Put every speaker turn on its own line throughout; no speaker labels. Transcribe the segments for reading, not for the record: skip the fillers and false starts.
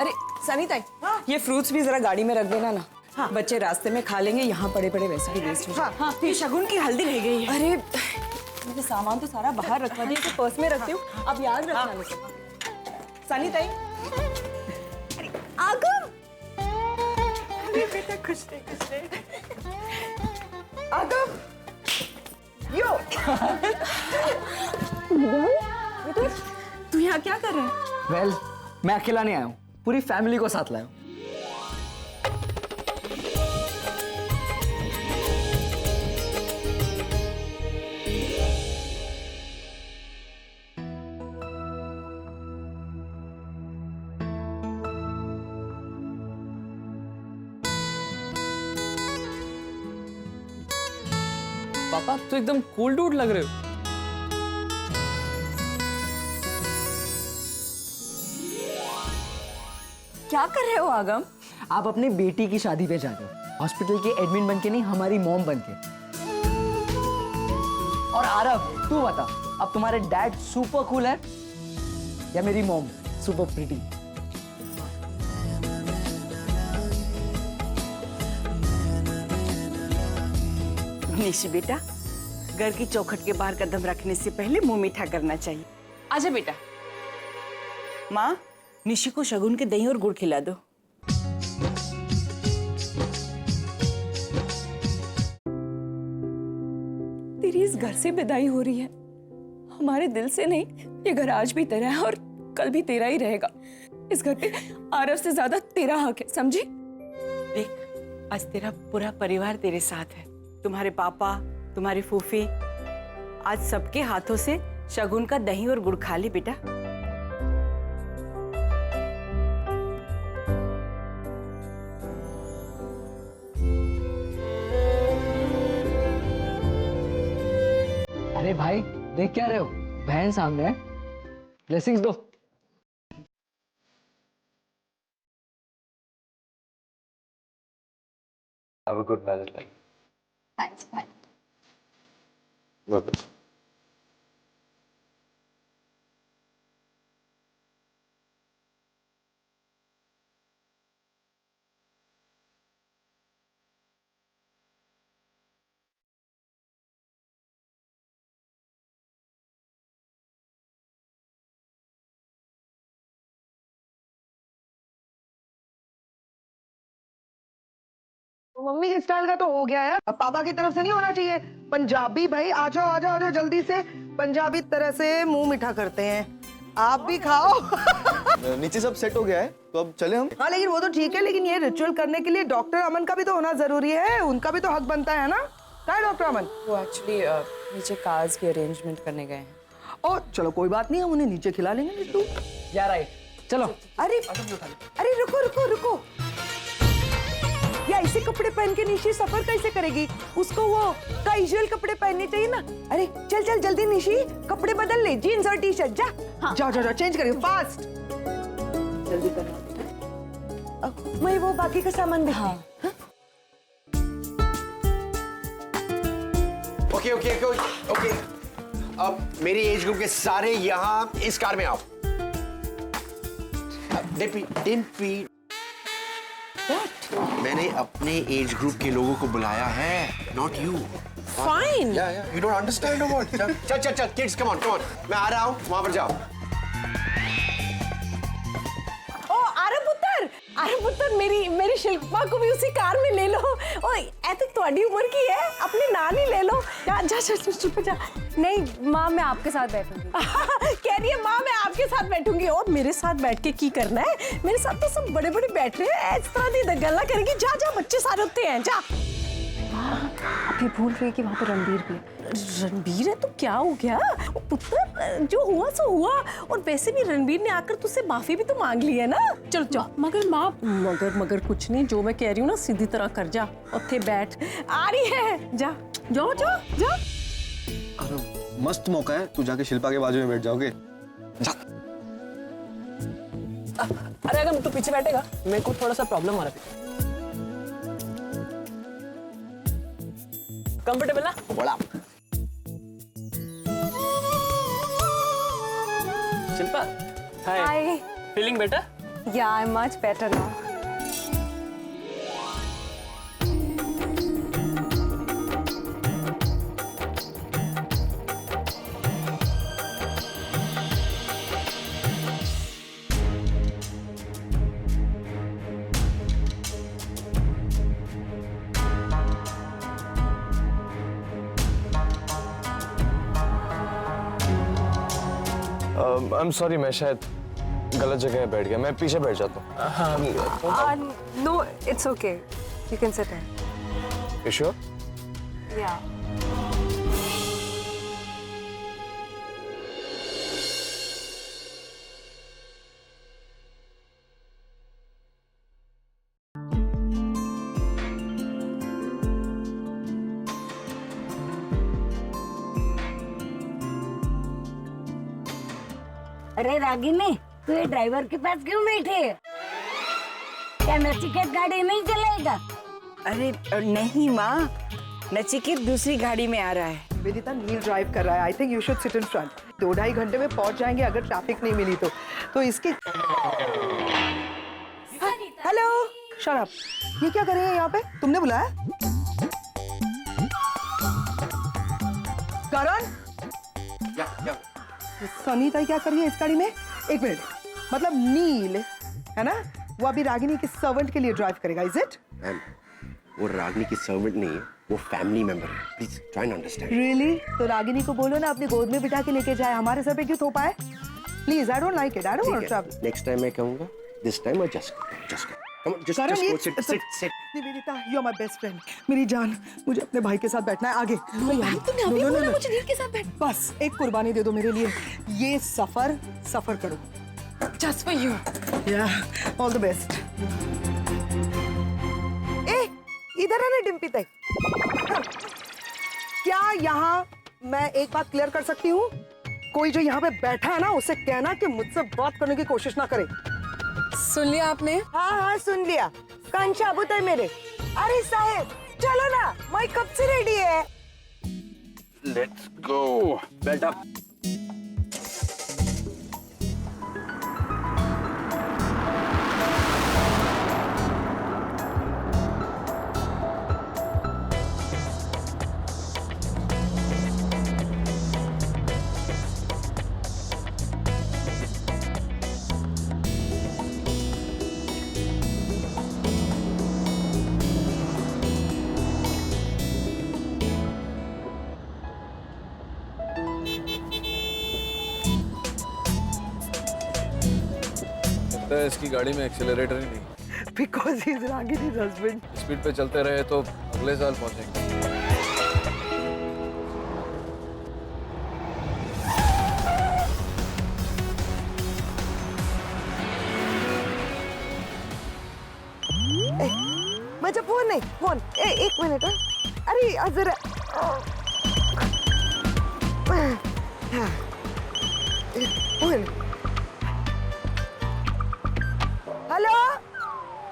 अरे सनीता, ये फ्रूट्स भी जरा गाड़ी में रख देना ना। हाँ। बच्चे रास्ते में खा लेंगे, यहाँ पड़े पड़े वैसे भी वेस्ट हो जाएंगे।
हाँ, ये शगुन की हल्दी रह गई है।
अरे मैंने सामान तो सारा बाहर रखवा दिया, इसे पर्स में रखती हूँ, अब याद रखना मुझे। सनीता,
अरे आगम, अरे बेटा खुश रहे। आगम, यो।
तू यहाँ क्या कर रहा है?
वेल, मैं अकेला नहीं आया हूँ, पूरी फैमिली को साथ लाया हूँ।
पापा तो एकदम कूल डूड लग रहे हो।
क्या कर रहे हो आगम?
आप अपनी बेटी की शादी पे जा रहे हो, हॉस्पिटल के एडमिन बन के नहीं, हमारी मॉम बन के। और आरव, तू बता, अब तुम्हारे डैड सुपर कूल है या मेरी मॉम सुपर प्रिटी?
निशी बेटा, घर की चौखट के बाहर कदम रखने से पहले मुंह मीठा करना चाहिए। आजा बेटा। माँ, निशी को शगुन के दही और गुड़ खिला दो।
तेरी इस घर से विदाई हो रही है, हमारे दिल से नहीं। ये घर आज भी तेरा है और कल भी तेरा ही रहेगा। इस घर पे आरव से ज्यादा तेरा हक है, समझी?
देख, आज तेरा पूरा परिवार तेरे साथ है। तुम्हारे पापा, तुम्हारी फूफी, आज सबके हाथों से शगुन का दही और गुड़ खा ले बेटा।
अरे भाई, देख क्या रहे हो? बहन सामने है, ब्लेसिंग्स दो।
Have a good marriage life.
Thanks, bye.
Bye-bye.
Mummy के स्टाइल का तो हो गया है, अब पापा की तरफ से नहीं होना चाहिए। पंजाबी भाई, आ जाओ आ जाओ आ जाओ जल्दी से। पंजाबी तरह से मुंह मीठा करते हैं, आप भी खाओ।
नीचे सब सेट हो गया है, तो अब चले हम।
हाँ लेकिन वो तो ठीक है, लेकिन ये रिचुअल करने के लिए डॉक्टर अमन का भी तो होना जरूरी है, उनका भी तो हक बनता है ना। क्या है डॉक्टर अमन?
वो एक्चुअली नीचे कार्स की अरेंजमेंट करने गए हैं।
ओ चलो कोई बात नहीं, हम उन्हें नीचे खिला लेंगे बिट्टू।
या राइट, चलो।
अरे अरे रुको रुको रुको, या ऐसे कपड़े पहन के निशी सफर कैसे करेगी? उसको वो कैजुअल कपड़े पहनने चाहिए ना। अरे चल चल जल्दी निशी, कपड़े बदल ले, जीन्स और टी शर्ट। जा हाँ। जाओ जाओ जाओ, चेंज करियो फास्ट, जल्दी करना। मैं वो बाकी का सामान देखा। हाँ।
ओके ओके ओके ओके, अब मेरी एज ग्रुप के सारे यहाँ इस कार में आओ। डिम्पी, मैंने अपने एज ग्रुप के लोगों को बुलाया है, नॉट यू।
फाइन।
या यू डोंट अंडरस्टैंड व्हाट? चल चल चल किड्स, कम ऑन मैं आ रहा हूँ, वहां पर जाओ।
ओ अरे पुत्र, मेरी शिल्पा को भी उसी कार में ले लो। ओ ऐसे तुम्हारी उम्र की है, अपनी नानी ले लो। जा जा शिल्पा जा।
नहीं माँ, मैं आपके साथ बैठूंगी।
कह रही है माँ मैं आपके साथ बैठूंगी, और मेरे साथ बैठ के की करना है? मेरे साथ तो सब बड़े बड़े बैठ रहे हैं, इस तरह की गल्ला करेगी। जा जा, बच्चे सारे होते हैं, जा।
आप ये भूल रही है कि वहाँ पे रणबीर भी है।
रणबीर है तो क्या हो गया पुत्र, जो हुआ सो हुआ। और वैसे भी रणबीर ने आकर तुझसे माफी भी तो मांग ली है ना। चलो चलो। मगर माँ, मगर कुछ नहीं, जो मैं कह रही हूँ ना सीधी तरह कर। जा उत्थे बैठ, आ रही है। जा जाओ जाओ जा।
अरे मस्त मौका है, तू जाके शिल्पा के बाजू में बैठ जाओगे।
अरे अगर तू पीछे बैठेगा, मेरे को थोड़ा सा प्रॉब्लम आ रहा है। कंफर्टेबल ना?
बड़ा
Shilpa, hi. Feeling better?
Yeah, I'm much better now.
I am sorry, मैं शायद गलत जगह बैठ गया। मैं पीछे बैठ जाता हूँ।
No, it's okay. You can sit here.
You sure?
Yeah.
अरे रागिनी, तू ये ड्राइवर के पास क्यों बैठी है? क्या नचिकेत गाड़ी नहीं चलाएगा?
अरे नहीं माँ, नचिकेत दूसरी गाड़ी में आ रहा है।
वेदिता नील ड्राइव कर रहा है। I think you should sit in front. 2-2.5 घंटे में पहुंच जाएंगे अगर ट्रैफिक नहीं मिली तो इसके। Hello, shut up. ये क्या कर रहे हैं यहाँ पे? तुमने बुलाया? करण, सनीता क्या कर रही है इस गाड़ी में? एक मिनट, मतलब नील है ना, वो अभी रागिनी के सर्वेंट के लिए ड्राइव करेगा, इज इट?
मैम, वो रागिनी की सर्वेंट नहीं है, वो फैमिली मेंबर है। Please try to understand.
Really? तो रागिनी को बोलो ना अपनी गोद में बिठा के लेके जाए, हमारे सर पे क्यों थोपा है? Please, I don't like it. I don't want to travel.
Next time मैं कहूंगा, this time I just come on, just sit.
Nivedita, you are my best friend, मेरी जान। मुझे अपने भाई के साथ बैठना है आगे।
तुमने अभी बोला मुझे नील के साथ बैठ।
बस एक कुर्बानी दे दो मेरे लिए। ये सफर करो।
Just for you.
Yeah, all the best.
इधर आना डिम्पी तक।
क्या यहाँ मैं एक बात क्लियर कर सकती हूँ? कोई जो यहाँ पे बैठा है ना, उसे कहना कि मुझसे बात करने की कोशिश ना करे।
सुन लिया आपने?
हाँ सुन लिया। कान साबुत है मेरे। अरे साहेब चलो ना, मैं कब से रेडी है।
Let's go. Belt up.
इसकी गाड़ी में एक्सेलरेटर ही नहीं।
Because he is Ragini's husband.
Speed पे चलते रहे तो अगले साल पहुंचेंगे।
माझा फोन नहीं, फोन। एक मिनट। अरे जरा। फोन।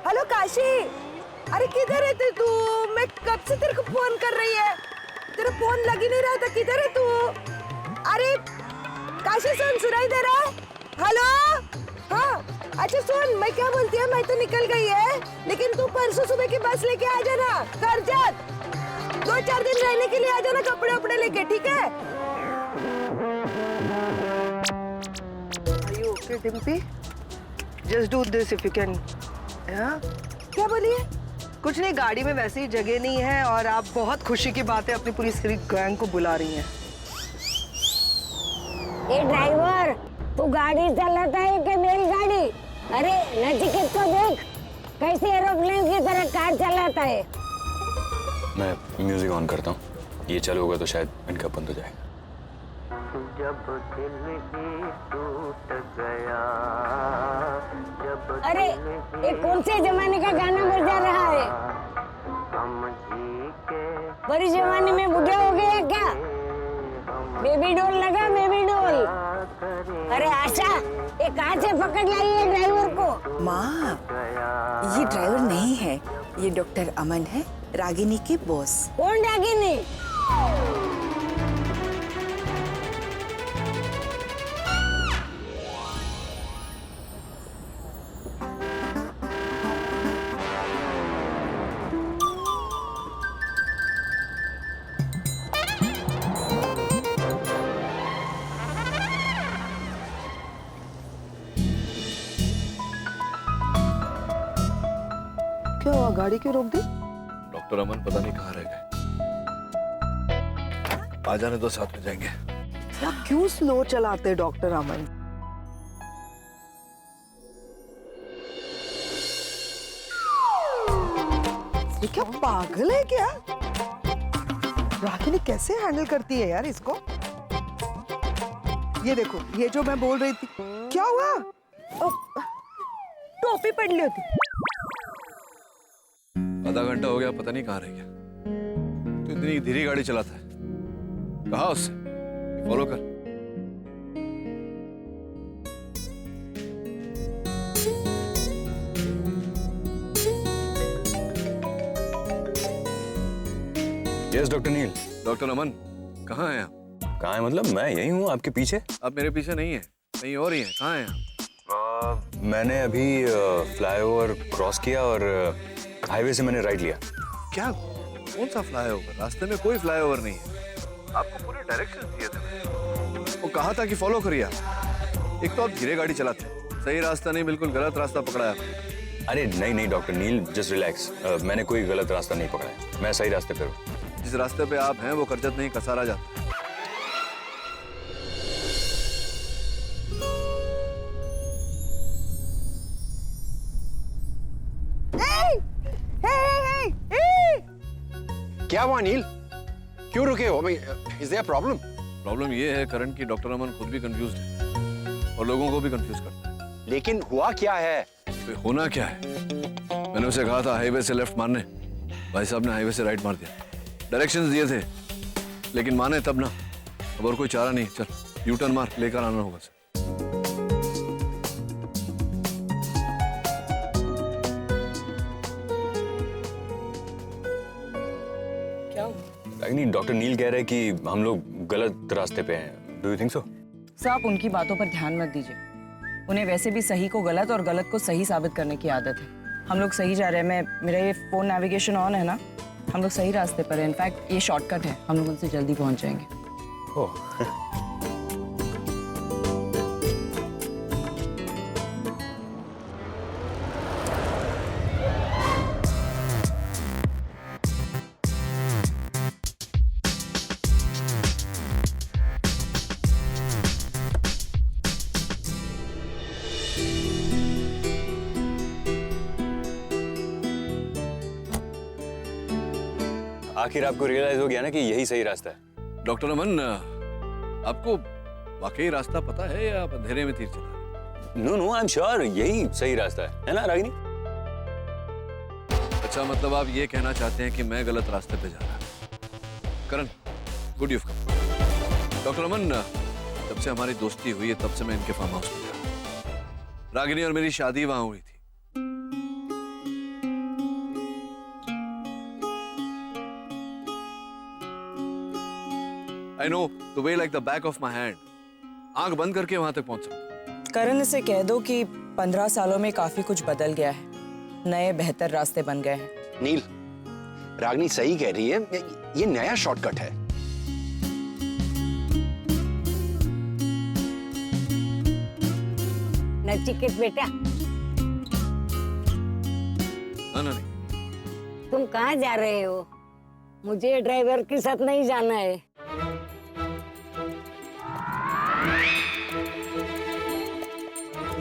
हेलो काशी, अरे किधर है तू? मैं कब से तेरे को फोन कर रही है, तेरा फोन लग ही नहीं रहा था। किधर है तू? अरे काशी सुनाई दे रहा है? हेलो, हाँ अच्छा सुन, मैं क्या बोलती है, मैं तो निकल गई है, लेकिन तू परसों सुबह की बस लेके आ जाना करजत। 2-4 दिन रहने के लिए आ जाना, कपड़े वपड़े लेके, ठीक है?
Are you okay, Dimpy? Just do this if you can.
क्या बोलिए?
कुछ नहीं, गाड़ी में वैसे ही जगह नहीं है और आप बहुत खुशी की बात है अपनी पूरी सारी गैंग को बुला रही हैं।
ए ड्राइवर, तू गाड़ी चलाता है कि मेरी गाड़ी? अरे नचिकेत को देख, कैसे एरोप्लेन की तरह कार चलाता है।
मैं म्यूजिक ऑन करता हूँ, ये चालू होगा तो शायद इनका बंद हो जाएगा।
जब दिल ही टूट गया,
अरे ये कौन से जमाने का गाना बजा रहा है?
हम जी के
बड़ी जमाने में बुढ़ा हो गया क्या? बेबी डॉल लगा, बेबी डॉल। अरे आशा, ये कहाँ से पकड़ लाई है ड्राइवर को?
माँ, ये ड्राइवर नहीं है, ये डॉक्टर अमन है, रागिनी के बॉस।
कौन रागिनी?
गाड़ी क्यों रोक दी?
डॉक्टर अमन पता नहीं कहाँ रह गए। आ जाने दो, साथ में जाएंगे।
आप क्यों स्लो चलाते डॉक्टर अमन? ये क्या पागल है क्या? रागिनी कैसे हैंडल करती है यार इसको? ये देखो, ये जो मैं बोल रही थी, क्या हुआ? टोपी पहन ली होती।
आधा घंटा हो गया, पता नहीं कहाँ रह गया। तो इतनी धीरे गाड़ी चलाता है, कहा उससे फॉलो कर।
यस डॉक्टर नील।
डॉक्टर अमन कहाँ हैं आप?
कहाँ है मतलब? मैं यही हूँ आपके पीछे।
आप मेरे पीछे नहीं है, कहीं और ही हैं। कहाँ हैं आप?
मैंने अभी फ्लाईओवर क्रॉस किया और हाईवे से मैंने राइट लिया।
क्या? कौन सा फ्लाईओवर? रास्ते में कोई फ्लाईओवर नहीं है। आपको पूरे डायरेक्शन दिए थे मैंने। वो कहा था कि फॉलो करिए आप। एक तो आप धीरे गाड़ी चलाते हैं, सही रास्ता नहीं, बिल्कुल गलत रास्ता पकड़ा है आपने।
अरे नहीं नहीं डॉक्टर नील, जस्ट रिलैक्स। मैंने कोई गलत रास्ता नहीं पकड़ा है, मैं सही रास्ते पर हूँ।
जिस रास्ते पे आप हैं वो करजत नहीं, कसारा जाता है।
क्या हुआ अनिल? क्यों रुके हो? Is their problem?
प्रॉब्लम ये है करण की डॉक्टर अमन खुद भी कंफ्यूज है और लोगों को भी कंफ्यूज करता है।
लेकिन हुआ क्या है?
तो होना क्या है? मैंने उसे कहा था हाईवे से लेफ्ट मारने, भाई साहब ने हाईवे से राइट मार दिया। डायरेक्शंस दिए थे लेकिन माने तब ना। अब और कोई चारा नहीं, चल यू टर्न मार, लेकर आना होगा।
रागिनी, डॉक्टर नील कह रहे हैं कि हम लोग गलत रास्ते पे हैं। Do you think so?
आप उनकी बातों पर ध्यान मत दीजिए। उन्हें वैसे भी सही को गलत और गलत को सही साबित करने की आदत है। हम लोग सही जा रहे हैं। मेरा ये फोन नेविगेशन ऑन है ना, हम लोग सही रास्ते पर हैं। इनफैक्ट ये शॉर्टकट है, हम लोग उनसे जल्दी पहुंच जाएंगे।
ओह आखिर आपको रियलाइज हो गया ना कि यही सही रास्ता है।
डॉक्टर अमन, आपको वाकई रास्ता पता है या आप अंधेरे में तीर चला?
No no, I am sure यही सही रास्ता है ना रागिनी?
अच्छा, मतलब आप ये कहना चाहते हैं कि मैं गलत रास्ते पे जा रहा हूं। करण, गुड यूफ कम। डॉक्टर अमन, जब से हमारी दोस्ती हुई है तब से मैं इनके फार्म हाउस में जा रहा हूं। रागिनी और मेरी शादी वहां हुई थी। I know the way like the back of my hand. आंख बंद करके वहां तक पहुंच सकता।
करण से कह दो कि 15 सालों में काफी कुछ बदल गया है, नए बेहतर रास्ते बन गए हैं।
नील, रागिनी सही कह रही है, ये नया शॉर्टकट है।
नचिकेत बेटा,
नहीं।
तुम कहाँ जा रहे हो? मुझे ड्राइवर के साथ नहीं जाना है।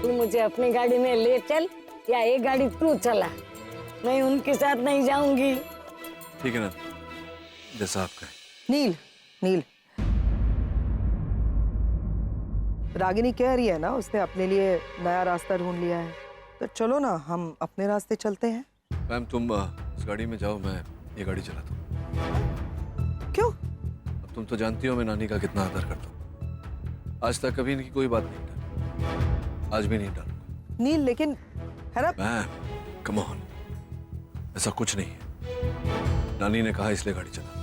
तू मुझे अपनी गाड़ी में ले चल या ये गाड़ी तू चला, मैं उनके साथ नहीं जाऊंगी।
ठीक है ना, जैसा आप कहें।
नील, नील, रागिनी कह रही है ना उसने अपने लिए नया रास्ता ढूंढ लिया है, तो चलो ना हम अपने रास्ते चलते हैं।
मैम, तुम इस गाड़ी में जाओ, मैं ये गाड़ी चलाता हूँ।
क्यों?
अब तुम तो जानती हो मैं नानी का कितना आदर करता हूँ। आज तक कभी इनकी कोई बात नहीं डाली, आज भी नहीं डालूंगा।
नील, लेकिन है ना।
मैम, कम ऑन, ऐसा कुछ नहीं है। नानी ने कहा इसलिए गाड़ी चला।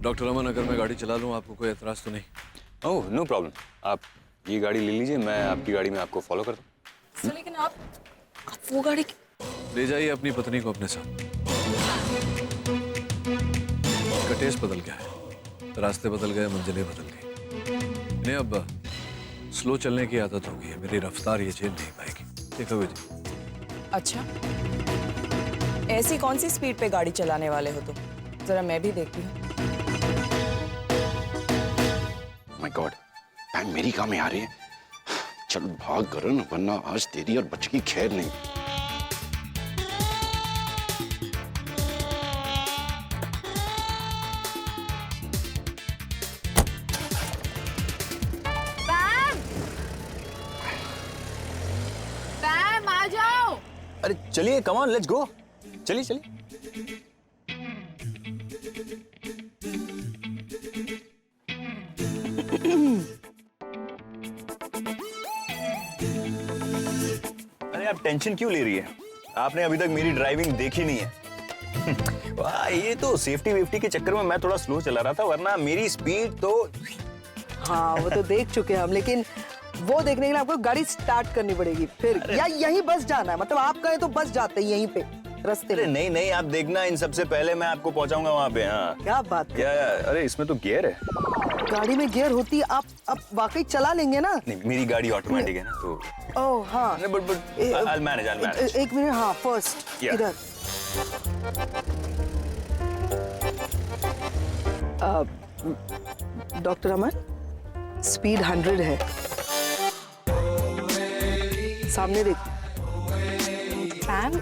डॉक्टर अमन, अगर मैं गाड़ी चला लूं आपको कोई एतराज तो नहीं?
ओह नो प्रॉब्लम, आप ये गाड़ी ले लीजिए, मैं आपकी गाड़ी में आपको फॉलो करता हूँ।
लेकिन आप वो गाड़ी
ले जाइए अपनी पत्नी को अपने साथ। उनका टेस्ट बदल गया है, रास्ते बदल गए, मंजिलें बदल गई। इन्हें अब स्लो चलने की आदत हो गई है। मेरी रफ्तार ये झेल नहीं पाएगी। देखोगे जी,
अच्छा, ऐसी कौन सी स्पीड पे गाड़ी चलाने वाले हो तुम? जरा मैं भी देखती हूँ।
माय गॉड, बहन मेरी कहाँ में आ रही है? चल भाग करण, वरना आज तेरी और बच्चे की खैर नहीं।
पैम आ जाओ।
अरे चलिए, कम ऑन, लेट्स गो। चलिए चलिए। अरे आप टेंशन क्यों ले रही है? आपने अभी तक मेरी ड्राइविंग देखी नहीं है। वाह, ये तो सेफ्टी वेफ्टी के चक्कर में मैं थोड़ा स्लो चला रहा था, वरना मेरी स्पीड तो।
हाँ वो तो देख चुके हैं हम, लेकिन वो देखने के लिए आपको गाड़ी स्टार्ट करनी पड़ेगी फिर, या यहीं बस जाना है? मतलब आप कहें तो बस जाते हैं यहीं पे रास्ते
अरे
में।
नहीं नहीं, आप देखना, इन सबसे पहले मैं आपको पहुंचाऊंगा वहां पे। हाँ
क्या बात है?
या, अरे इसमें तो गियर है।
गाड़ी में गियर होती है, आप वाकई चला लेंगे ना?
नहीं, मेरी गाड़ी ऑटोमेटिक है ना, तो
ओह हाँ,
बट I'll manage।
एक मिनट, हाँ फर्स्ट
Yeah.
इधर। डॉक्टर अमन, स्पीड 100 है, सामने देखो।
पैम,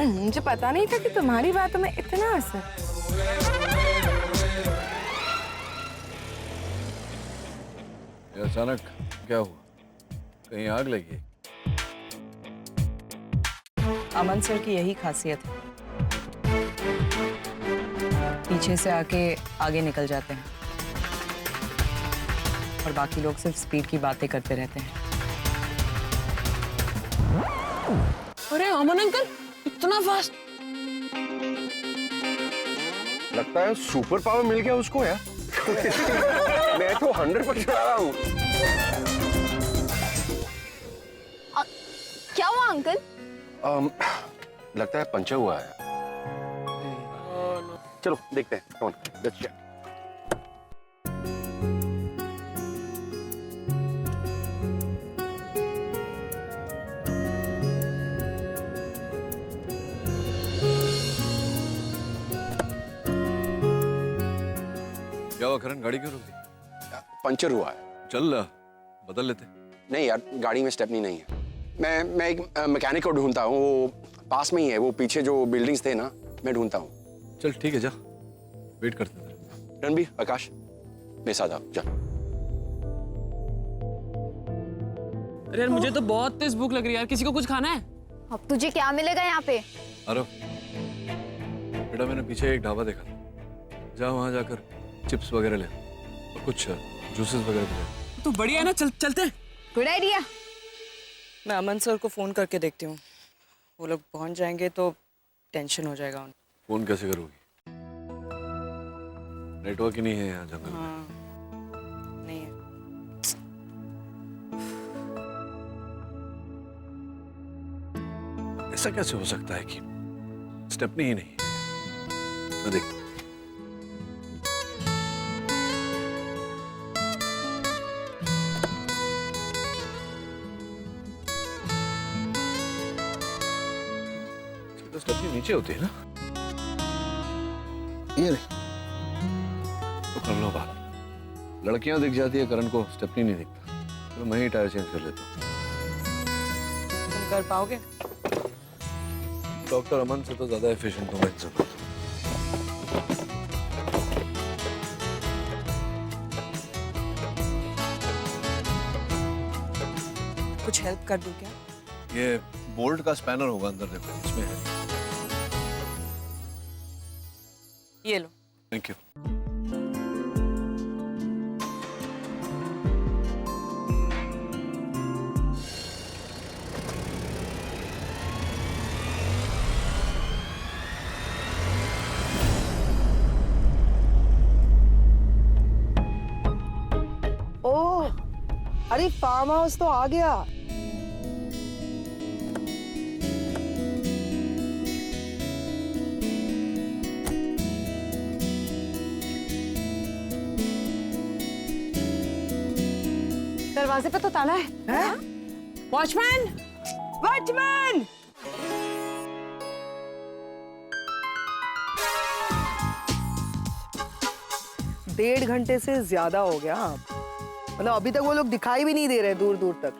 मुझे पता नहीं था कि तुम्हारी बातों में इतना असर।
ये अचानक क्या हुआ? कहीं आग लगी?
अमन सर की यही खासियत है, पीछे से आके आगे निकल जाते हैं और बाकी लोग सिर्फ स्पीड की बातें करते रहते हैं।
अरे अमन अंकल, इतना फास्ट!
लगता है सुपर पावर मिल गया उसको यार। मैं तो 100% चला रहा हूँ।
क्या हुआ अंकल?
लगता है पंचर हुआ है। चलो देखते हैं। कौन? Let's check.
क्या हुआ करण, गाड़ी क्यों रुक गई?
पंचर हुआ है।
चल बदल लेते।
नहीं यार, गाड़ी में स्टेपनी नहीं है। मैं एक मैकेनिक को ढूंढता हूँ, वो पास में ही है, वो पीछे जो बिल्डिंग्स थे ना, मैं ढूंढता हूँ।
चल ठीक है, जा, वेट करते हैं।
रणबीर, आकाश, मेरे साथ आओ, जा।
अरे यार, मुझे तो बहुत तेज भूख लग रही है यार, किसी को कुछ खाना है?
अब तुझे क्या मिलेगा यहाँ पे?
अरे बेटा, मैंने पीछे एक ढाबा देखा था, जा वहां जाकर चिप्स वगैरह ले और कुछ जूसेस वगैरह भी ले।
तो बढ़िया है ना, चलते हैं।
Good idea.
मैं अमन सर को फोन करके देखती हूँ, वो लोग पहुंच जाएंगे तो टेंशन हो जाएगा उनको।
फोन कैसे करोगी? नेटवर्क ही नहीं है यहाँ जंगल में।
हाँ, नहीं है।
ऐसा कैसे हो सकता है कि स्टेपनी ही नहीं है? मैं देख। तो स्टेपनी नीचे होती है ना? ये तो कर लो बात। लड़कियां दिख जाती है, करण को स्टेपनी नहीं दिखता। तो मैं ही टायर चेंज कर लेता हूँ।
तुम कर पाओगे?
डॉक्टर अमन से तो ज्यादा एफिशिएंट हूँ मैं इन सब।
कुछ हेल्प कर दूं क्या?
ये बोल्ट का स्पैनर होगा अंदर, देखो इसमें है।
ये लो।
Thank you.
ओह, अरे फार्म हाउस तो आ गया।
दरवाजे पे तो ताला है।
हैं?
वॉचमैन!
वॉचमैन! 1.5 घंटे से ज्यादा हो गया। मतलब अभी तक वो लोग दिखाई भी नहीं दे रहे दूर दूर तक।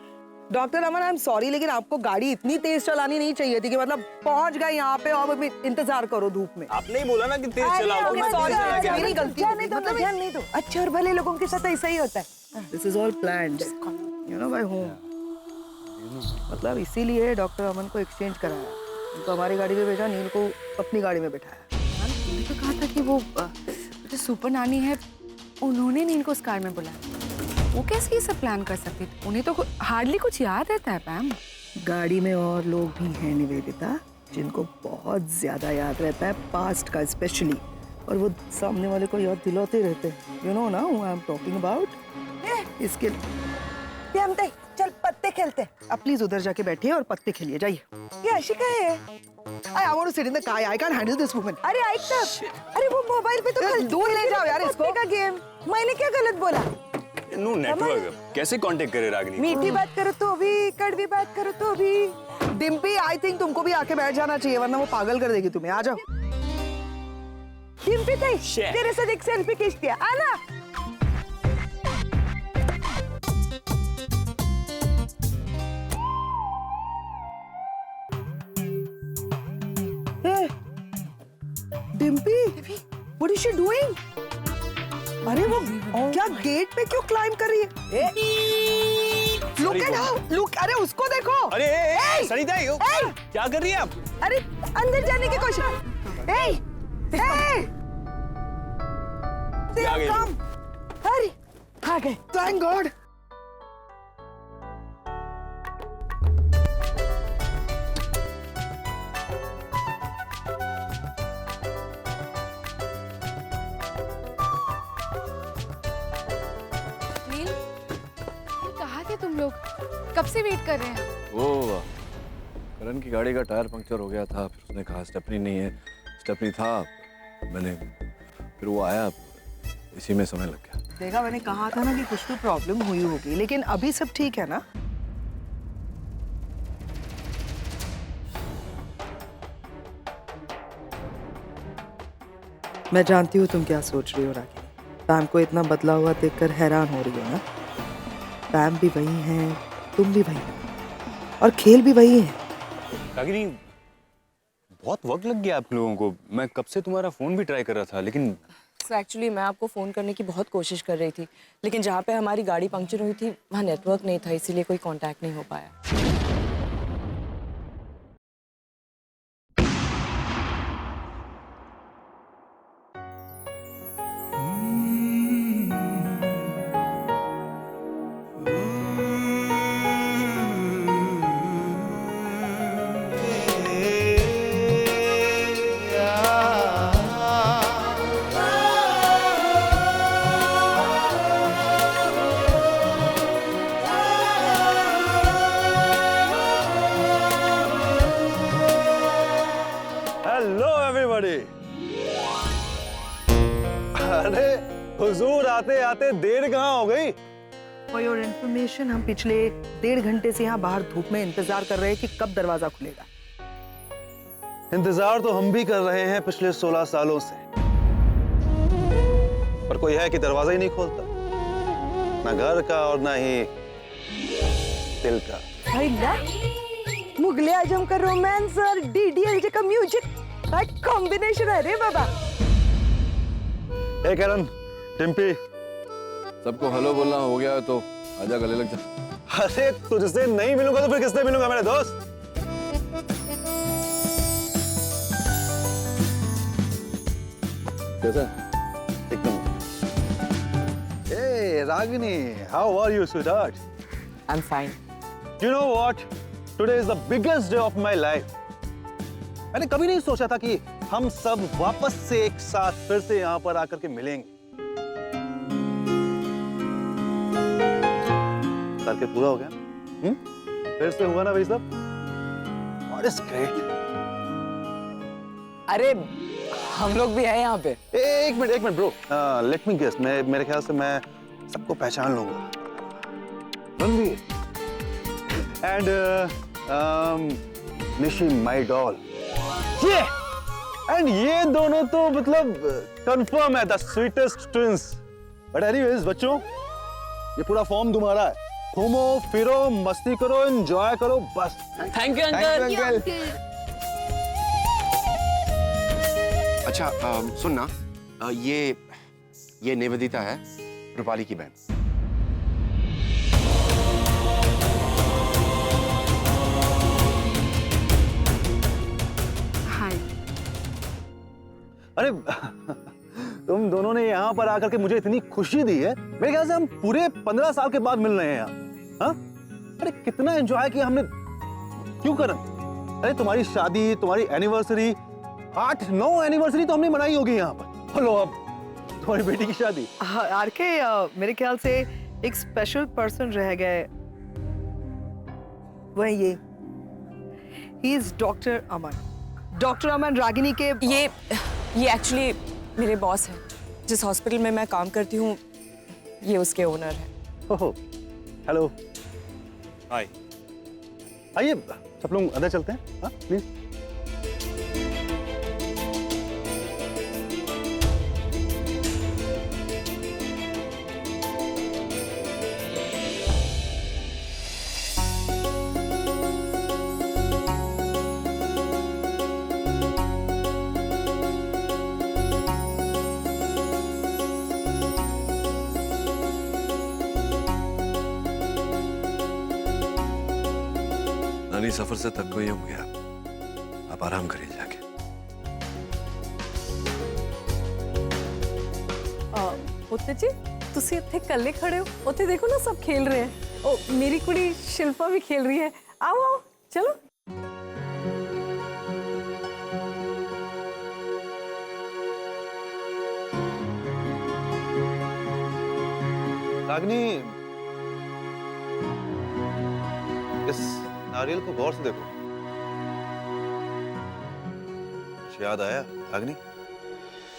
Doctor Aman, I am sorry, लेकिन आपको गाड़ी इतनी तेज चलानी नहीं चाहिए थी कि मतलब पहुंच गए यहाँ पे और अभी इंतजार करो धूप में।
आपने ही बोला ना कि तेज चलाओ।
मेरी गलती
जाने दो, ध्यान नहीं दो। अच्छे और भले लोगों के साथ ऐसा ही होता है।
This is all planned, you know, by home. मतलब इसीलिए डॉक्टर अमन को एक्सचेंज कराया, उनको हमारी गाड़ी में भेजा, नील को अपनी गाड़ी में बिठाया।
मैंने तो कहा था कि वो जो सुपर नानी है उन्होंने नील को उस कार में बुलाया। वो कैसे ये सब प्लान कर सकती थी? उन्हें तो हार्डली कुछ याद रहता है पैम।
गाड़ी में और लोग भी हैं निवेदिता जिनको बहुत ज्यादा याद रहता है, पास्ट का स्पेशली, और वो सामने वाले को याद दिलाते रहते हैं। यू नो ना who I am talking about. इसके
चल पत्ते खेलते।
अब प्लीज उधर जाके बैठिए और पत्ते खेलिए, जाइए।
ये आशिका है।
I want to sit in the car. I can't handle this woman.
अरे ऐक तब, अरे वो मोबाइल पे तो
यार, दूर ले जाओ यार इसको।
पत्ते का गेम। मैंने क्या गलत बोला?
नो नेटवर्क, कैसे कांटेक्ट करे रागिनी?
मीठी बात करो तो भी, कड़वी बात करो तो भी।
डिम्पी, आई थिंक तुमको भी आके बैठ जाना चाहिए, वरना वो पागल कर देगी तुम्हें। आ जाओ।
डिम्पी ताई, तेरे साथ एक सेल्फी खींचती है, आना।
Dimpy, what is she doing? अरे वो क्या गेट पे क्यों क्लाइंब कर रही है? Look at how, look, अरे उसको देखो।
अरे सरिता, क्या कर रही है आप?
अरे अंदर जाने की कोशिश।
Come.
अरे आ गए।
Thank God.
कहाँ थे तुम लोग? कब से वेट कर रहे हैं?
वो करण की गाड़ी का टायर पंक्चर हो गया था, फिर उसने कहा स्टेपनी नहीं है, स्टेपनी था, मैंने फिर वो आया, इसी में समय लग गया।
देखा, मैंने कहा था ना कि कुछ तो प्रॉब्लम हुई होगी, लेकिन अभी सब ठीक है ना? मैं जानती हूँ तुम क्या सोच रही हो रागिनी। पैम को इतना बदला हुआ देखकर हैरान हो रही हो ना? पैम भी वही है, तुम भी वही हो, और खेल भी वही है।
रागिनी, बहुत वक्त लग गया आप लोगों को। मैं कब से तुम्हारा फोन भी ट्राई कर रहा था, लेकिन
एक्चुअली मैं आपको फ़ोन करने की बहुत कोशिश कर रही थी, लेकिन जहाँ पे हमारी गाड़ी पंक्चर हुई थी वहाँ नेटवर्क नहीं था, इसीलिए कोई कांटेक्ट नहीं हो पाया।
अरे हुजूर, आते आते देर कहाँ हो गई?
For your information, हम पिछले 1.5 घंटे से यहाँ बाहर धूप में इंतजार कर रहे हैं कि कब दरवाजा खुलेगा।
इंतजार तो हम भी कर रहे हैं पिछले 16 सालों से, पर कोई है कि दरवाजा ही नहीं खोलता, ना घर का और ना ही दिल का।
मुगले आजम का रोमांस और डीडीएलजे का म्यूजिक, क्या कॉम्बिनेशन है रे बाबा।
ए करण, टिम्पी,
सबको हेलो बोलना हो गया है तो आजा गले लग जा।
अरे तुझसे नहीं मिलूंगा तो फिर किससे मिलूंगा मेरे दोस्त? कैसा? एकदम। Hey Ragini, how are you, sweetheart?
I'm fine.
You know what? Today is the biggest day of my life. मैंने कभी नहीं सोचा था कि हम सब वापस से एक साथ फिर से यहाँ पर आकर के मिलेंगे। करके पूरा हो गया? फिर से हुआ ना भाई साहब? What is great?
अरे हम लोग भी हैं यहाँ पे।
एक minute bro, let me guess, मेरे ख्याल से मैं सबको पहचान लूंगा। Ranveer and Nishi my doll, ये दोनों तो मतलब कंफर्म है, the sweetest twins but anyways बच्चों, ये पूरा फॉर्म तुम्हारा है। घूमो फिरो, मस्ती करो, एंजॉय करो, बस।
Thank you uncle.
अच्छा सुन ना, ये निवेदिता है, रूपाली की बहन।
हाय।
अरे तुम दोनों ने यहाँ पर आकर के मुझे इतनी खुशी दी है। मेरे ख्याल से हम पूरे 15 साल के बाद मिल रहे हैं यहाँ। हाँ? अरे कितना एंजॉय किया हमने, क्यों करण? अरे तुम्हारी शादी, तुम्हारी एनिवर्सरी, 8-9 एनिवर्सरी तो हमने मनाई होगी यहाँ पर। हेलो, अब तुम्हारी बेटी की शादी।
आरके, मेरे ख्याल से एक स्पेशल पर्सन रह गए, वह ये, he is doctor Aman. Doctor Aman Ragini के
ये एक्चुअली मेरे बॉस हैं। जिस हॉस्पिटल में मैं काम करती हूँ, ये उसके ओनर है।
ओहो, हेलो, हाय। आइए सब लोग अंदर चलते हैं, हाँ प्लीज।
नानी सफर से थक गई होंगी आप आराम करिए जाके।
पुत्र जी, तुसी इत्थे कल्ले खड़े हो? उत्थे देखो ना, सब खेल रहे हैं। ओ, मेरी कुड़ी शिल्पा भी खेल रही है। आओ आओ, चलो।
रागिनी, इस नारियल को गौर से देखो। कुछ याद आया रागिनी?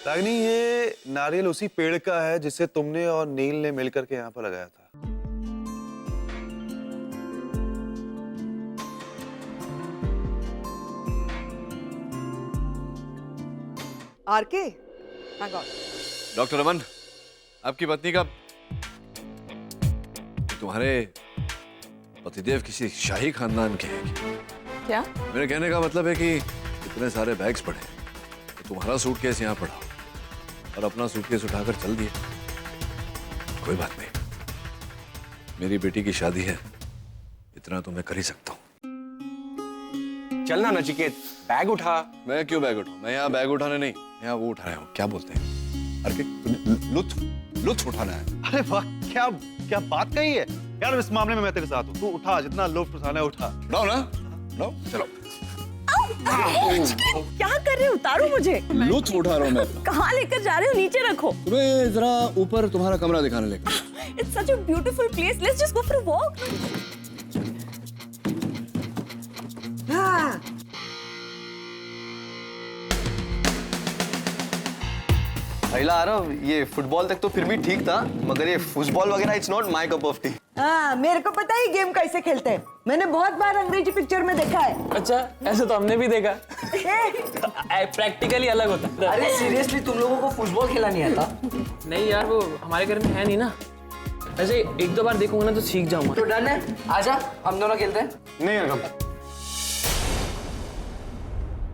रागिनी, ये नारियल उसी पेड़ का है जिसे तुमने और नील ने मिलकर के यहाँ पर लगाया था।
आरके,
डॉक्टर अमन, आपकी पत्नी का, तुम्हारे पतिदेव किसी शाही खानदान के हैं
क्या?
मेरे कहने का मतलब है कि इतने सारे बैग्स पड़े, तो तुम्हारा सूटकेस यहाँ पड़ा और अपना सूटकेस उठाकर चल दिए। कोई बात नहीं, मेरी बेटी की शादी है, इतना तो मैं कर ही सकता हूँ।
चलना नचिकेत, बैग उठा।
मैं क्यों बैग उठाऊं? मैं यहाँ बैग उठाने नहीं, यहाँ वो उठा रहा हूँ। क्या बोलते हैं? अरे लुत्फ उठाना है।
अरे वाह, क्या क्या बात कही है यार। इस मामले में मैं तेरे साथ हूँ। तू उठा, जितना लुत्फ उठाना है उठा।
उठाओ ना, उठाओ, चलो।
क्या कर रहे हो? उतारो मुझे।
लुत्फ उठा रहा हूँ मैं।
कहाँ लेकर जा रहे हो? नीचे रखो।
तुम्हें जरा ऊपर तुम्हारा कमरा दिखाने लेकर।
It's such a beautiful place. Let's just go for a walk.
हाँ।
अहिला आरव, ये फुटबॉल तक तो फिर भी ठीक था, मगर ये फुटबॉल वगैरह it's not my cup of T.
हाँ, मेरे को पता है गेम कैसे खेलते हैं। मैंने बहुत बार अंग्रेजी पिक्चर में देखा है।
अच्छा, ऐसे तो हमने भी देखा। प्रैक्टिकली अलग होता है।
अरे सीरियसली, तुम लोगों को फुटबॉल खेला नहीं आता?
नहीं यार, वो हमारे घर में है नहीं ना। ऐसे एक दो बार देखूंगा ना तो सीख जाऊंगा।
तो डन है, आजा हम दोनों खेलते हैं।
नहीं अरगम,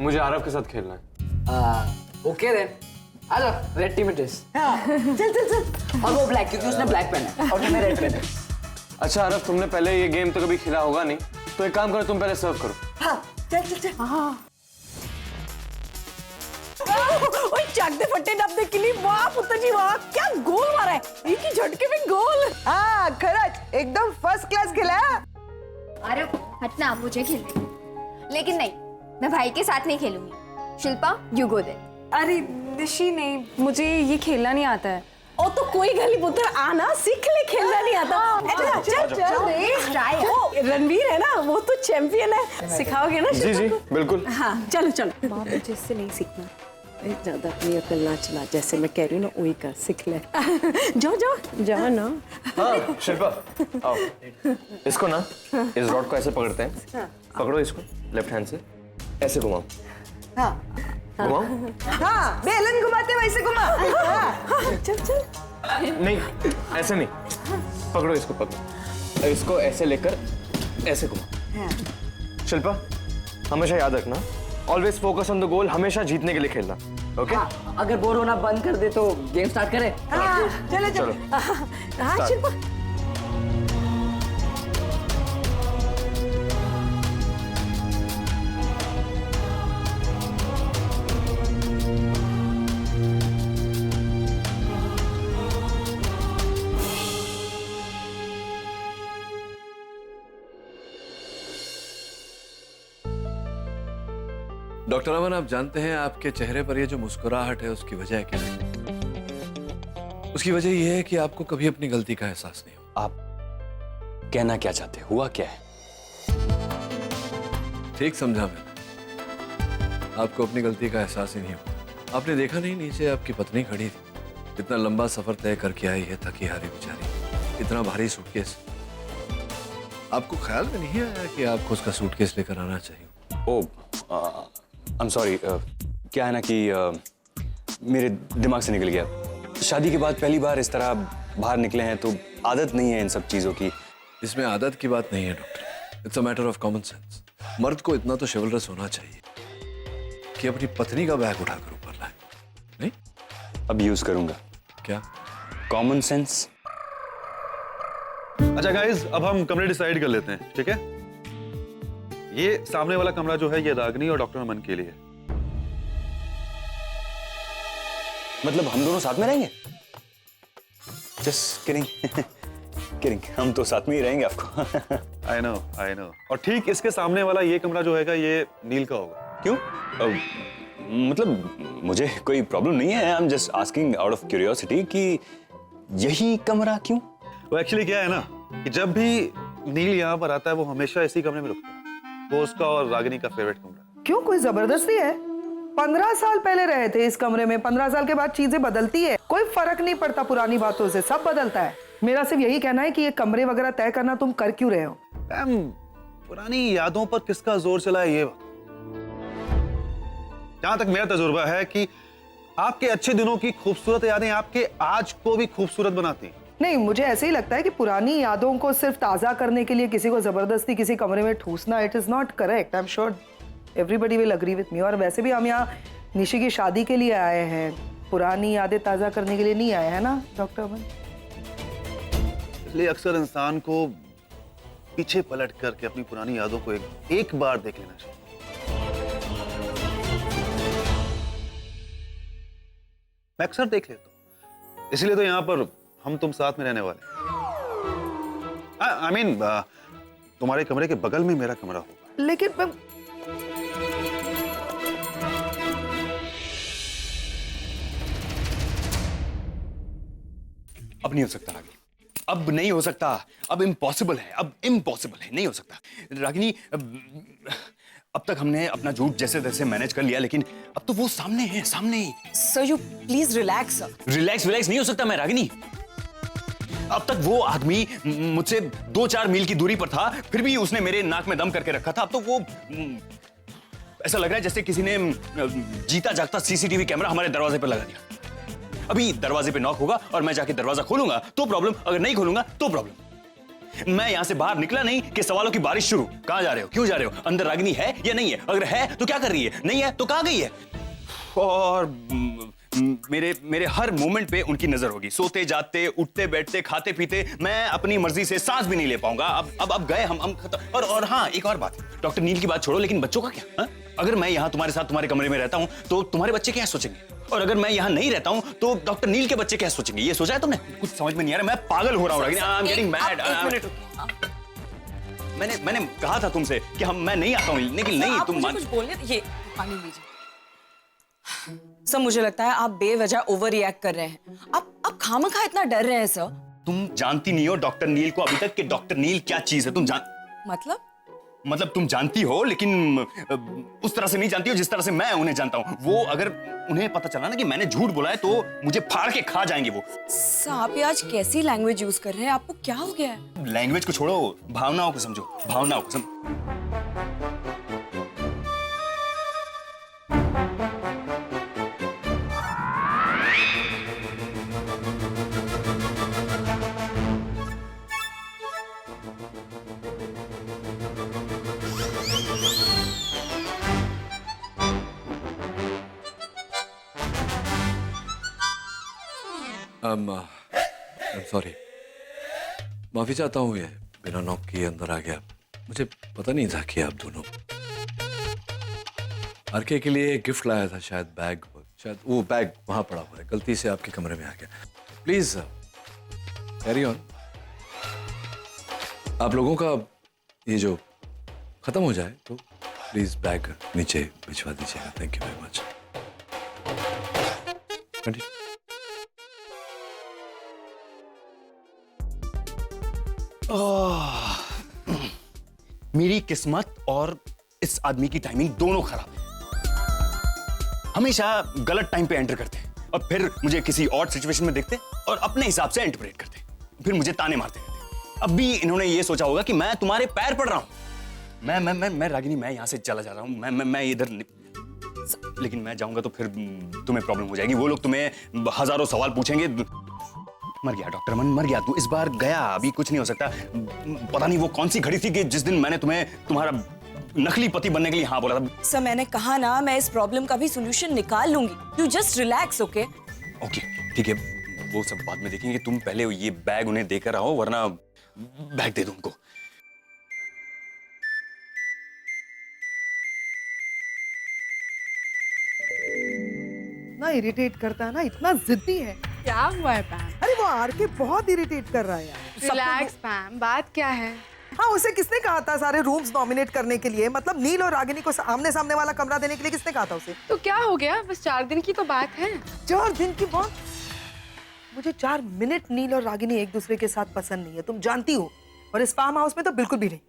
मुझे आरव के साथ खेलना है।
ओके देन, आजा। Red team it is.
चल चल चल।
और वो ब्लैक, क्योंकि उसने ब्लैक पहना है और मैं रेड पहना है।
अच्छा आरव, तुमने पहले ये गेम तो कभी खेला होगा नहीं, तो एक काम करो, तुम पहले सर्व करो।
हाँ, चल चल चल।
हाँ। ओए, चक दे फट्टे डब्बे के लिए। वाह पुत्र जी, वाह, क्या गोल मारा है। एक ही झटके में गोल।
हाँ, खरच एकदम फर्स्ट क्लास खेला।
अरे हटना, मुझे खेलने। लेकिन नहीं, मैं भाई के साथ नहीं खेलूंगी। Shilpa, you go there.
अरे निशी, नहीं, मुझे ये खेलना नहीं आता है।
ओ तो कोई गली पुत्र, आना सीख ले, खेलना नहीं आता।
चल चल,
वो रणवीर है ना, वो तो चैंपियन है। सिखाओगे ना?
जी जी बिल्कुल।
हाँ, चलो चलो। बाप मुझे इससे नहीं सीखना। ज्यादा अपनी अकल ना चला, जैसे मैं कह रही हूँ ना वही कर, सीख ले। जाओ जाओ जाओ ना।
हाँ शिल्पा, आओ। इसको ना, इस रॉड को ऐसे पकड़ते हैं। पकड़ो इसको लेफ्ट हैंड से, ऐसे घुमाओ।
हाँ
घुमाओ।
हाँ, बेलन घुमाते वैसे घुमा। हाँ,
चल चल।
नहीं, ऐसे नहीं। पकड़ो इसको, पकड़ो। इसको ऐसे लेकर ऐसे घुमा। शिल्पा, हमेशा याद रखना, always focus on the goal, हमेशा जीतने के लिए खेलना, ओके?
अगर बोर होना बंद कर दे तो गेम स्टार्ट करें?
चलो
चलो।
हाँ शिल्पा।
डॉक्टर अमन, आप जानते हैं आपके चेहरे पर ये जो मुस्कुराहट है उसकी वजह क्या है? उसकी वजह यह है कि आपको कभी अपनी गलती का एहसास नहीं हुआ।
आप कहना क्या चाहते, हुआ क्या है?
ठीक समझा मैंने, आपको अपनी गलती का एहसास ही नहीं हुआ। आपने देखा नहीं, नीचे आपकी पत्नी खड़ी थी, इतना लंबा सफर तय करके आई है, थकी हारी बेचारी, इतना भारी सूटकेस। आपको ख्याल में नहीं आया कि आपको उसका सूटकेस लेकर आना चाहिए?
ओह, आई एम सॉरी। क्या है ना कि मेरे दिमाग से निकल गया। शादी के बाद पहली बार इस तरह बाहर निकले हैं तो आदत नहीं है इन सब चीजों की।
इसमें आदत की बात नहीं है doctor, it's a matter of common sense. मर्द को इतना तो शिवलरस होना चाहिए कि अपनी पत्नी का बैग उठाकर ऊपर लाए। नहीं?
अब यूज करूंगा।
क्या?
Common sense.
अच्छा गाइस, अब हम कमरे डिसाइड कर लेते हैं, ठीक है? ये सामने वाला कमरा जो है ये रागिनी और डॉक्टर अमन के लिए।
मतलब हम दोनों साथ में रहेंगे? Just kidding. किडिंग, हम तो साथ में ही रहेंगे आपको।
I know. और ठीक इसके सामने वाला ये कमरा जो है ये नील का होगा।
क्यों? मतलब मुझे कोई प्रॉब्लम नहीं है, I am just asking out of curiosity कि यही कमरा क्यों?
वो एक्चुअली क्या है ना कि जब भी नील यहाँ पर आता है वो हमेशा इसी कमरे में रुकता है। वो उसका और रागिनी का फेवरेट कमरा।
क्यों, कोई जबरदस्ती है? 15 साल पहले रहे थे इस कमरे में, 15 साल के बाद चीजें बदलती है, कोई फर्क नहीं पड़ता पुरानी बातों से, सब बदलता है। मेरा सिर्फ यही कहना है कि ये कमरे वगैरह तय करना तुम कर क्यों रहे हो?
पुरानी यादों पर किसका जोर चला है ये बात। जहां तक मेरा तजुर्बा है कि आपके अच्छे दिनों की खूबसूरत यादें आपके आज को भी खूबसूरत बनाती हैं।
नहीं, मुझे ऐसे ही लगता है कि पुरानी यादों को सिर्फ ताज़ा करने के लिए किसी को जबरदस्ती किसी कमरे में ठूसना, it is not correct. I am sure everybody will agree with me. और वैसे भी हम यहाँ निशी की शादी के लिए आए हैं, पुरानी यादें ताज़ा करने के लिए नहीं आए हैं ना डॉक्टर अमन?
इसलिए अक्सर इंसान को पीछे पलट करके अपनी पुरानी यादों को एक बार देख लेना चाहिए। मैं अक्सर देख लेता हूँ, इसलिए तो यहाँ पर हम तुम साथ में रहने वाले। आई मीन तुम्हारे कमरे के बगल में मेरा कमरा होगा।
लेकिन
अब नहीं हो सकता रागिनी, अब नहीं हो सकता, अब इम्पॉसिबल है, अब इम्पॉसिबल है, नहीं हो सकता रागिनी। अब तक हमने अपना झूठ जैसे तैसे मैनेज कर लिया, लेकिन अब तो वो सामने है, सामने ही।
Sir you please relax.
Relax नहीं हो सकता मैं रागिनी। अब तक वो आदमी मुझसे 2-4 मील की दूरी पर था, फिर भी उसने मेरे नाक में दम करके रखा था। अब तो वो ऐसा लग रहा है जैसे किसी ने जीता जागता सीसीटीवी कैमरा हमारे दरवाजे पर लगा दिया। अभी दरवाजे पे नॉक होगा और मैं जाके दरवाजा खोलूंगा तो प्रॉब्लम, अगर नहीं खोलूंगा तो प्रॉब्लम। मैं यहां से बाहर निकला नहीं कि सवालों की बारिश शुरू। कहां जा रहे हो, क्यों जा रहे हो, अंदर रागिनी है या नहीं है, अगर है तो क्या कर रही है, नहीं है तो कहां गई है। और मेरे हर मोमेंट पे उनकी नजर होगी, सोते जागते, उठते बैठते, खाते पीते। मैं अपनी मर्जी से सांस भी नहीं ले पाऊंगा। अब गए हम खत्म। और हाँ, एक और बात, डॉक्टर नील की बात छोड़ो, लेकिन बच्चों का क्या? हा? अगर मैं यहाँ तुम्हारे साथ तुम्हारे कमरे में रहता हूँ तो तुम्हारे बच्चे क्या सोचेंगे, और अगर मैं यहाँ नहीं रहता हूँ तो डॉक्टर नील के बच्चे क्या सोचेंगे? ये सोचा है तुमने? कुछ समझ में नहीं आ रहा, मैं पागल हो रहा हूँ। I am getting mad. मैंने कहा था तुमसे कि मैं नहीं आता हूँ, लेकिन नहीं तुम
कुछ बोलने। ये पानी लीजिए। सर मुझे लगता है आप बेवजह ओवर रिएक्ट कर रहे हैं। आप खामखा इतना डर रहे हैं सर।
तुम जानती नहीं हो डॉक्टर नील को अभी तक कि डॉक्टर नील क्या चीज है। तुम मतलब तुम जानती हो, लेकिन उस तरह से नहीं जानती हो जिस तरह से मैं उन्हें जानता हूँ। वो अगर उन्हें पता चला ना कि मैंने झूठ बोला है तो मुझे फाड़ के खा जाएंगे वो।
सर आप ये आज कैसी लैंग्वेज यूज कर रहे हैं? आपको क्या हो गया है?
लैंग्वेज को छोड़ो, भावनाओं को समझो, भावनाओं को समझो।
सॉरी, माफी चाहता हूँ, ये बिना नॉक किए अंदर आ गया। मुझे पता नहीं था कि आप दोनों आरके के लिए गिफ्ट लाया था, शायद बैग, शायद वो बैग वहां पड़ा हुआ है, गलती से आपके कमरे में आ गया। Please carry on. आप लोगों का ये जो खत्म हो जाए तो प्लीज बैग नीचे भिजवा दीजिएगा। Thank you very much.
मेरी किस्मत और इस आदमी की टाइमिंग दोनों खराब है। हमेशा गलत टाइम पे एंटर करते हैं और फिर मुझे किसी और सिचुएशन में देखते और अपने हिसाब से इंटरप्रेट करते हैं, फिर मुझे ताने मारते रहते हैं। अब भी इन्होंने ये सोचा होगा कि मैं तुम्हारे पैर पड़ रहा हूं। मैं रागिनी, मैं यहां से चला जा रहा हूं। मैं इधर, लेकिन मैं जाऊंगा तो फिर तुम्हें प्रॉब्लम हो जाएगी। वो लोग तुम्हें हजारों सवाल पूछेंगे। मर गया डॉक्टर अमन, मर गया तू। इस बार गया, अभी कुछ नहीं हो सकता। पता नहीं वो कौन सी घड़ी थी कि जिस दिन मैंने तुम्हें तुम्हारा नकली पति बनने के लिए हाँ बोला था।
सर मैंने कहा ना, मैं इस प्रॉब्लम का भी सोल्यूशन निकाल लूंगी। You just relax, okay?
Okay ठीक है, वो सब बाद में देखेंगे। तुम पहले ये बैग उन्हें देकर आओ, वरना बैग दे दो उनको।
ना इरिटेट करता है ना, इतना जिद्दी है।
क्या हुआ है पैम?
अरे वो आरके बहुत इरिटेट कर रहा है यार।
रिलैक्स पैम, बात क्या है?
हाँ, उसे किसने कहा था सारे रूम्स डोमिनेट करने के लिए? मतलब नील और रागिनी को आमने सामने वाला कमरा देने के लिए किसने कहा था उसे?
तो क्या हो गया? बस 4 दिन की तो बात है।
4 दिन की बात? मुझे 4 मिनट नील और रागिनी एक दूसरे के साथ पसंद नहीं है, तुम जानती हो। और इस फार्म हाउस में तो बिल्कुल भी नहीं।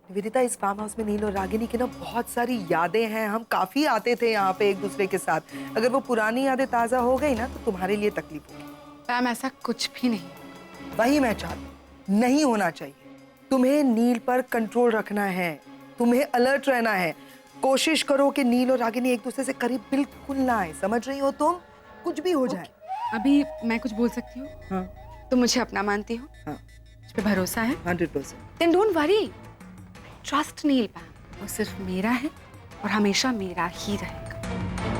निवेदिता, इस फार्म हाउस में नील और रागिनी की ना बहुत सारी यादें हैं। हम काफी आते थे यहाँ पे एक दूसरे के साथ। अगर वो पुरानी यादें ताजा हो गई ना तो तुम्हारे लिए तकलीफ होगी।
पैम ऐसा कुछ भी नहीं।
वही मैं चाहती हूँ, नहीं होना चाहिए। तुम्हें नील पर कंट्रोल रखना है, तुम्हें अलर्ट रहना है। कोशिश करो कि नील और रागिनी एक दूसरे से करीब बिल्कुल ना आए। समझ रही हो तुम? कुछ भी हो जाए।
अभी मैं कुछ बोल सकती हूँ?
हाँ।
तुम मुझे अपना मानती हो?
हाँ।
मुझ पे भरोसा है?
100%।
Then don't worry. Trust नील पैम, वो सिर्फ मेरा है और हमेशा मेरा ही रहेगा।